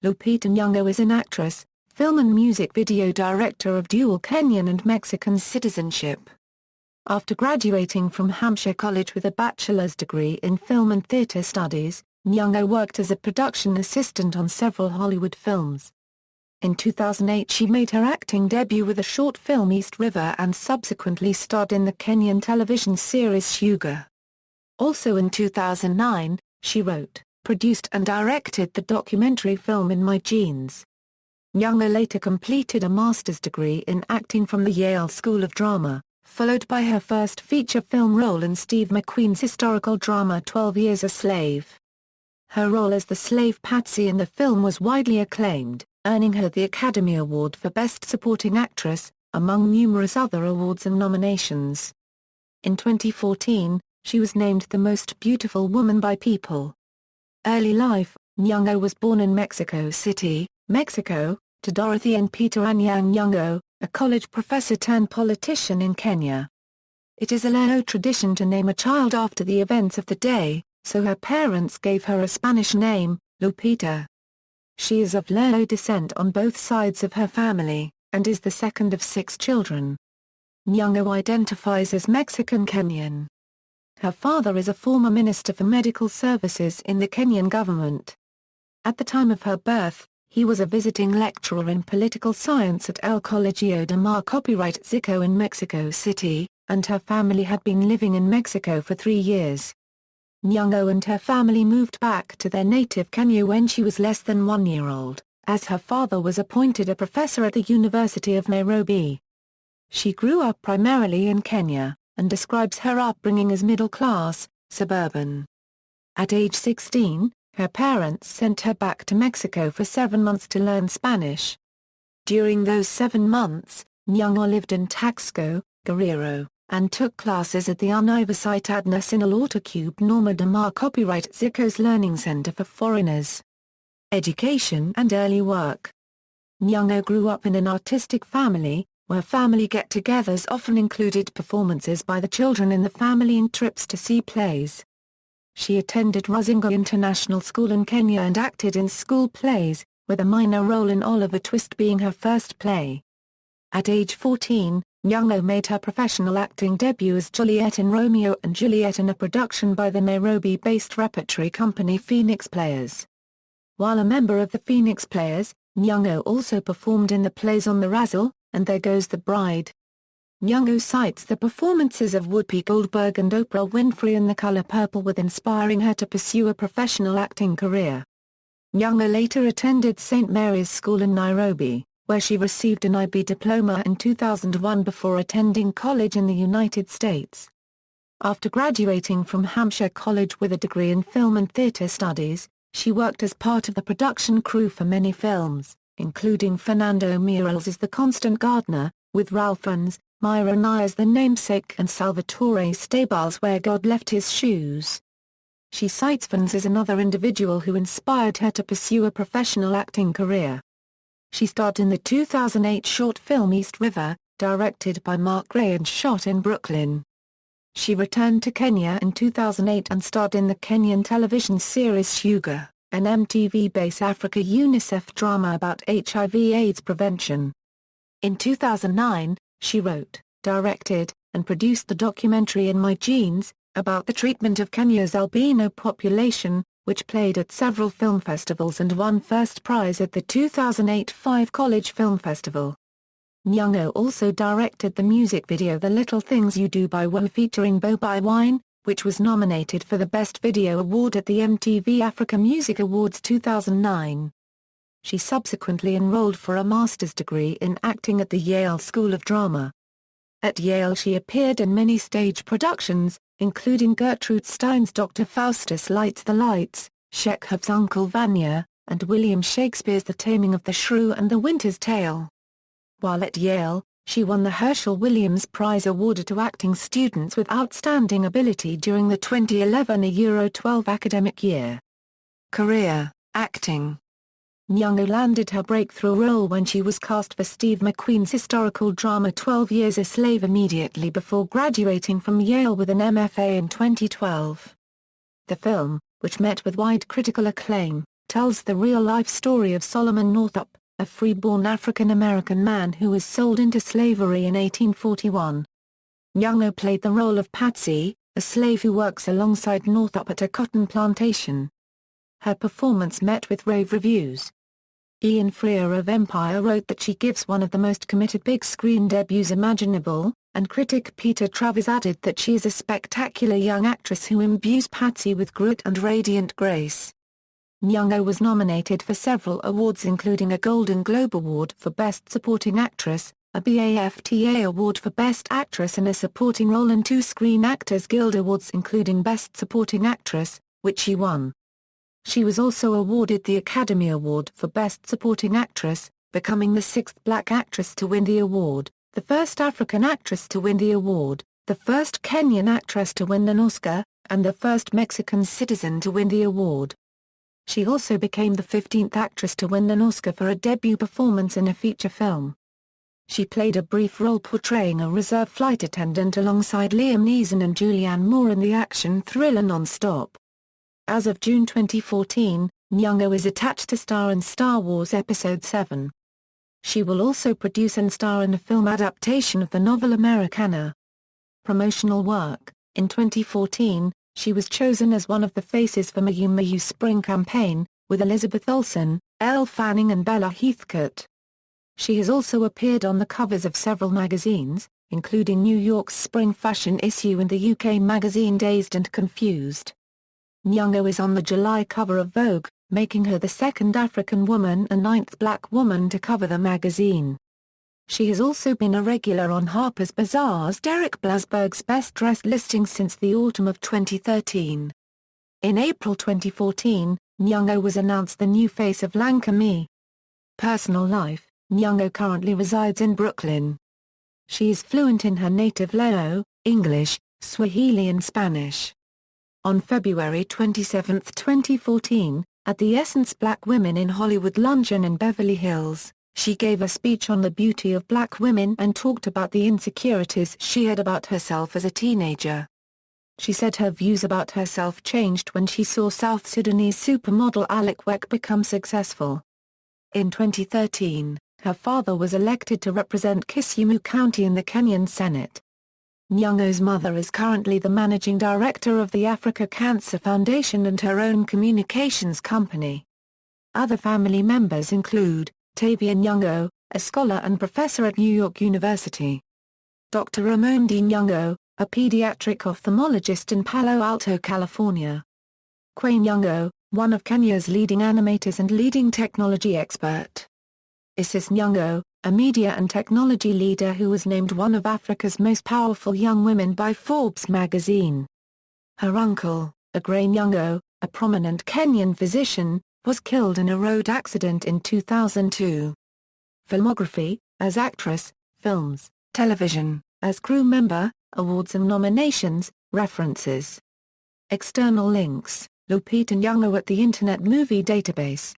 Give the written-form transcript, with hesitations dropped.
Lupita Nyong'o is an actress, film and music video director of dual Kenyan and Mexican citizenship. After graduating from Hampshire College with a bachelor's degree in film and theatre studies, Nyong'o worked as a production assistant on several Hollywood films. In 2008 she made her acting debut with the short film East River and subsequently starred in the Kenyan television series Shuga. Also in 2009, she wrote, produced and directed the documentary film In My Genes. Nyong'o later completed a master's degree in acting from the Yale School of Drama, followed by her first feature film role in Steve McQueen's historical drama 12 Years a Slave. Her role as the slave Patsy in the film was widely acclaimed, earning her the Academy Award for Best Supporting Actress, among numerous other awards and nominations. In 2014, she was named the Most Beautiful Woman by People. Early life: Nyong'o was born in Mexico City, Mexico, to Dorothy and Peter Anyang Nyong'o, a college professor turned politician in Kenya. It is a Luo tradition to name a child after the events of the day, so her parents gave her a Spanish name, Lupita. She is of Luo descent on both sides of her family, and is the second of 6 children. Nyong'o identifies as Mexican-Kenyan. Her father is a former Minister for Medical Services in the Kenyan government. At the time of her birth, he was a visiting lecturer in political science at El Colegio de Mar Copyright Zico in Mexico City, and her family had been living in Mexico for 3 years. Nyong'o and her family moved back to their native Kenya when she was less than 1 year old, as her father was appointed a professor at the University of Nairobi. She grew up primarily in Kenya, and describes her upbringing as middle-class, suburban. At age 16, her parents sent her back to Mexico for 7 months to learn Spanish. During those 7 months, Nyong'o lived in Taxco, Guerrero, and took classes at the Universidad Nacional Autocube Norma de Mar Copyright Zico's Learning Center for Foreigners. Education and early work. Nyong'o grew up in an artistic family, where family get-togethers often included performances by the children in the family and trips to see plays. She attended Rusinga International School in Kenya and acted in school plays, with a minor role in Oliver Twist being her first play. At age 14, Nyong'o made her professional acting debut as Juliet in Romeo and Juliet in a production by the Nairobi-based repertory company Phoenix Players. While a member of the Phoenix Players, Nyong'o also performed in the plays On the Razzle, and There Goes the Bride. Nyong'o cites the performances of Whoopi Goldberg and Oprah Winfrey in The Color Purple with inspiring her to pursue a professional acting career. Nyong'o later attended St. Mary's School in Nairobi, where she received an IB diploma in 2001 before attending college in the United States. After graduating from Hampshire College with a degree in film and theatre studies, she worked as part of the production crew for many films, including Fernando Meirelles as the Constant Gardener, with Ralph Fiennes, Myra Nye as the namesake and Salvatore Stabal's Where God Left His Shoes. She cites Fiennes as another individual who inspired her to pursue a professional acting career. She starred in the 2008 short film East River, directed by Mark Gray and shot in Brooklyn. She returned to Kenya in 2008 and starred in the Kenyan television series Shuga, an MTV-based Africa UNICEF drama about HIV/AIDS prevention. In 2009, she wrote, directed, and produced the documentary In My Genes, about the treatment of Kenya's albino population, which played at several film festivals and won first prize at the 2008 Five College Film Festival. Nyong'o also directed the music video The Little Things You Do by Wo featuring Bobi Wine, which was nominated for the Best Video Award at the MTV Africa Music Awards 2009. She subsequently enrolled for a master's degree in acting at the Yale School of Drama. At Yale she appeared in many stage productions, including Gertrude Stein's Dr. Faustus Lights the Lights, Chekhov's Uncle Vanya, and William Shakespeare's The Taming of the Shrew and the Winter's Tale. While at Yale, she won the Herschel Williams Prize awarded to acting students with outstanding ability during the 2011 Euro 12 academic year. Career, acting. Nyong'o landed her breakthrough role when she was cast for Steve McQueen's historical drama 12 Years a Slave immediately before graduating from Yale with an MFA in 2012. The film, which met with wide critical acclaim, tells the real-life story of Solomon Northup, a free-born African-American man who was sold into slavery in 1841. Nyong'o played the role of Patsy, a slave who works alongside Northup at a cotton plantation. Her performance met with rave reviews. Ian Freer of Empire wrote that she gives one of the most committed big-screen debuts imaginable, and critic Peter Travers added that she is a spectacular young actress who imbues Patsy with grit and radiant grace. Nyong'o was nominated for several awards including a Golden Globe Award for Best Supporting Actress, a BAFTA Award for Best Actress in a Supporting Role and 2 Screen Actors Guild Awards including Best Supporting Actress, which she won. She was also awarded the Academy Award for Best Supporting Actress, becoming the 6th black actress to win the award, the first African actress to win the award, the first Kenyan actress to win an Oscar, and the first Mexican citizen to win the award. She also became the 15th actress to win an Oscar for a debut performance in a feature film. She played a brief role portraying a reserve flight attendant alongside Liam Neeson and Julianne Moore in the action thriller Non-Stop. As of June 2014, Nyong'o is attached to star in Star Wars Episode VII. She will also produce and star in a film adaptation of the novel Americana. Promotional work: in 2014, she was chosen as one of the faces for Mayu Mayu Spring campaign, with Elizabeth Olsen, Elle Fanning and Bella Heathcote. She has also appeared on the covers of several magazines, including New York's spring fashion issue and the UK magazine Dazed and Confused. Nyong'o is on the July cover of Vogue, making her the 2nd African woman and 9th black woman to cover the magazine. She has also been a regular on Harper's Bazaar's Derek Blasberg's Best Dressed listing since the autumn of 2013. In April 2014, Nyong'o was announced the new face of Lancome. Personal life: Nyong'o currently resides in Brooklyn. She is fluent in her native Leo, English, Swahili and Spanish. On February 27, 2014, at the Essence Black Women in Hollywood luncheon in Beverly Hills, she gave a speech on the beauty of black women and talked about the insecurities she had about herself as a teenager. She said her views about herself changed when she saw South Sudanese supermodel Alek Wek become successful. In 2013, her father was elected to represent Kisumu County in the Kenyan Senate. Nyong'o's mother is currently the managing director of the Africa Cancer Foundation and her own communications company. Other family members include Tavia Nyong'o, a scholar and professor at New York University. Dr. Ramondi Nyong'o, a pediatric ophthalmologist in Palo Alto, California. Quain Nyong'o, one of Kenya's leading animators and leading technology expert. Isis Nyong'o, a media and technology leader who was named one of Africa's most powerful young women by Forbes magazine. Her uncle, Aggrey Nyong'o, a prominent Kenyan physician, was killed in a road accident in 2002. Filmography: as actress, films, television, as crew member, awards and nominations, references. External links: Lupita Nyong'o at the Internet Movie Database.